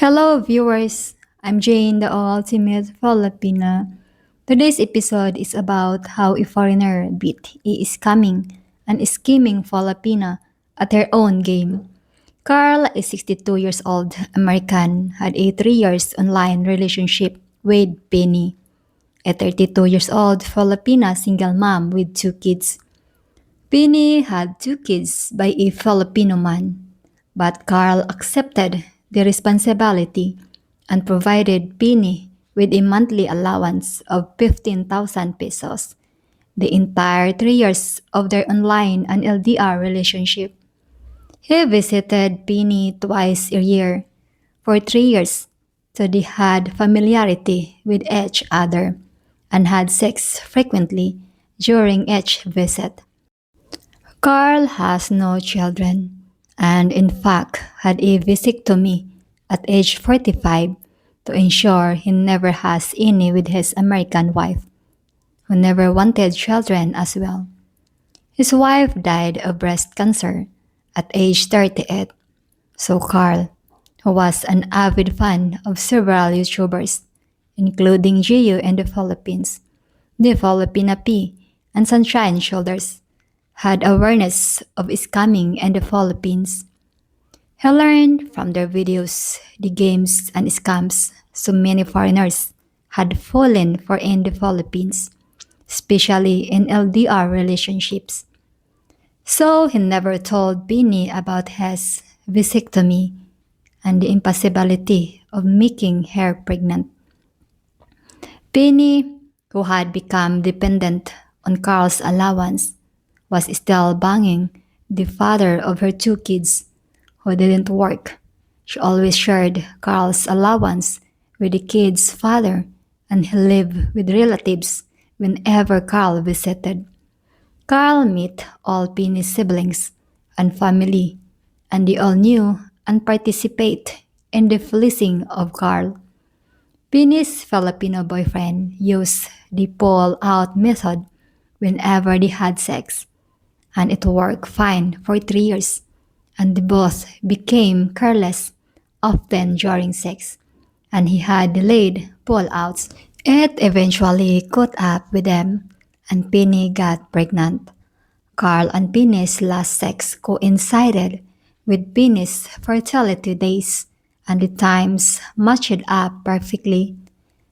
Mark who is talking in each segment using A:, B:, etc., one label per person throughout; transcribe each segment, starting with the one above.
A: Hello, viewers. I'm Jane, the ultimate Filipina. Today's episode is about how a foreigner beat a scamming and scheming Filipina at her own game. Carl, a 62 years old American, had a 3 years online relationship with Penny, a 32 years old Filipina single mom with 2 kids. Penny had 2 kids by a Filipino man, but Carl accepted the responsibility and provided Penny with a monthly allowance of 15,000 pesos the entire 3 years of their online and LDR relationship. He visited Penny twice a year for 3 years, so they had familiarity with each other and had sex frequently during each visit. Carl has no children and, in fact, had a vasectomy at age 45 to ensure he never has any with his American wife, who never wanted children as well. His wife died of breast cancer at age 38, so Carl, who was an avid fan of several YouTubers, including Gio in the Philippines, the Filipina P, and Sunshine Shoulders, had awareness of scamming in the Philippines. He learned from their videos the games and scams so many foreigners had fallen for in the Philippines, especially in LDR relationships. So he never told Beanie about his vasectomy and the impossibility of making her pregnant. Beanie, who had become dependent on Carl's allowance, was still banging the father of her 2 kids who didn't work. She always shared Carl's allowance with the kids' father and he lived with relatives whenever Carl visited. Carl met all Penny's siblings and family, and they all knew and participate in the fleecing of Carl. Penny's Filipino boyfriend used the pull-out method whenever they had sex, and it worked fine for 3 years, and they both became careless, often during sex, and he had delayed pull-outs. It eventually caught up with them, and Penny got pregnant. Carl and Penny's last sex coincided with Penny's fertility days, and the times matched up perfectly.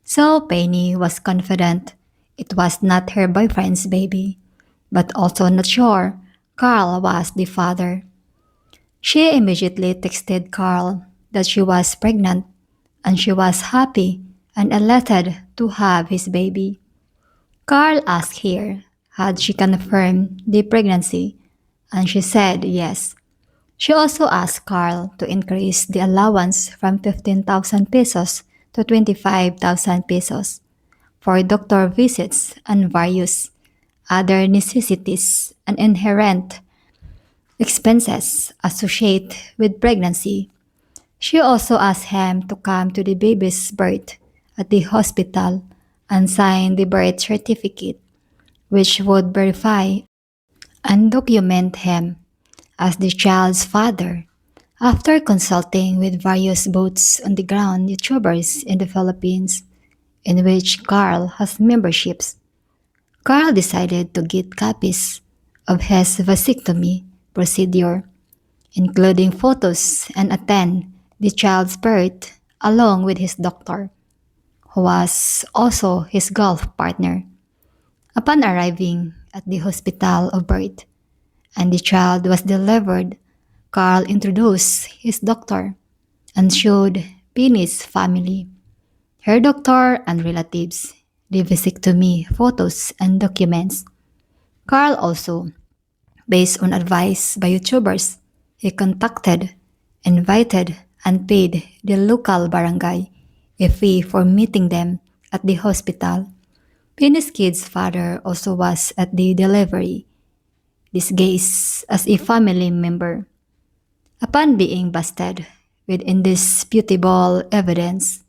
A: So Penny was confident it was not her boyfriend's baby, but also not sure Carl was the father. She immediately texted Carl that she was pregnant and she was happy and elated to have his baby. Carl asked her had she confirmed the pregnancy, and she said yes. She also asked Carl to increase the allowance from 15,000 pesos to 25,000 pesos for doctor visits and various other necessities and inherent expenses associated with pregnancy. She also asked him to come to the baby's birth at the hospital and sign the birth certificate, which would verify and document him as the child's father. After consulting with various boots on the ground YouTubers in the Philippines, in which Carl has memberships, Carl decided to get copies of his vasectomy procedure, including photos, and attend the child's birth along with his doctor, who was also his golf partner. Upon arriving at the hospital of birth and the child was delivered, Carl introduced his doctor and showed Penny's family, her doctor and relatives, the vasectomy photos and documents. Carl also, based on advice by YouTubers, he contacted, invited, and paid the local barangay a fee for meeting them at the hospital. Penny's kid's father also was at the delivery, disguised as a family member. Upon being busted with indisputable evidence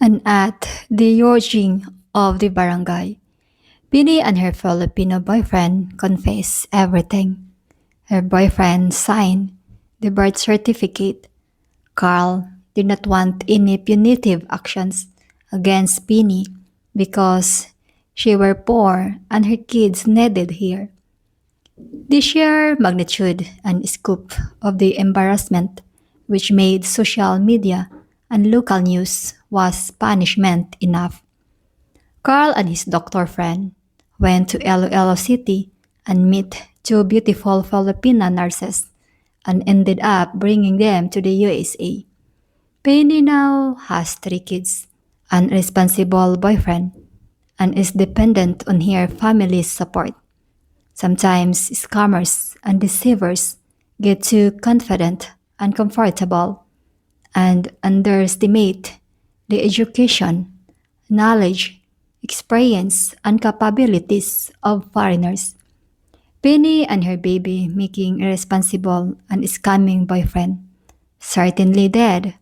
A: and at the urging of the barangay, Penny and her Filipino boyfriend confessed everything. Her boyfriend signed the birth certificate. Carl, did not want any punitive actions against Penny because she were poor and her kids needed her. The sheer magnitude and scope of the embarrassment, which made social media and local news, was punishment enough. Carl and his doctor friend went to Iloilo City and met two beautiful Filipina nurses and ended up bringing them to the USA. Penny now has three kids, an irresponsible boyfriend, and is dependent on her family's support. Sometimes scammers and deceivers get too confident and comfortable and underestimate the education, knowledge, experience, and capabilities of foreigners. Penny and her baby making irresponsible and scamming boyfriend certainly did.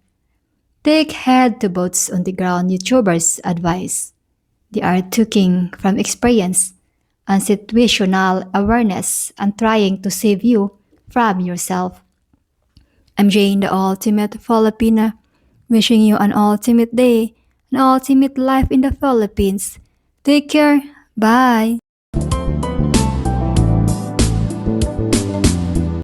A: Take head to boots on the ground YouTubers' advice. They are talking from experience and situational awareness and trying to save you from yourself. I'm Jane, the ultimate Filipina, wishing you an ultimate day, an ultimate life in the Philippines. Take care. Bye.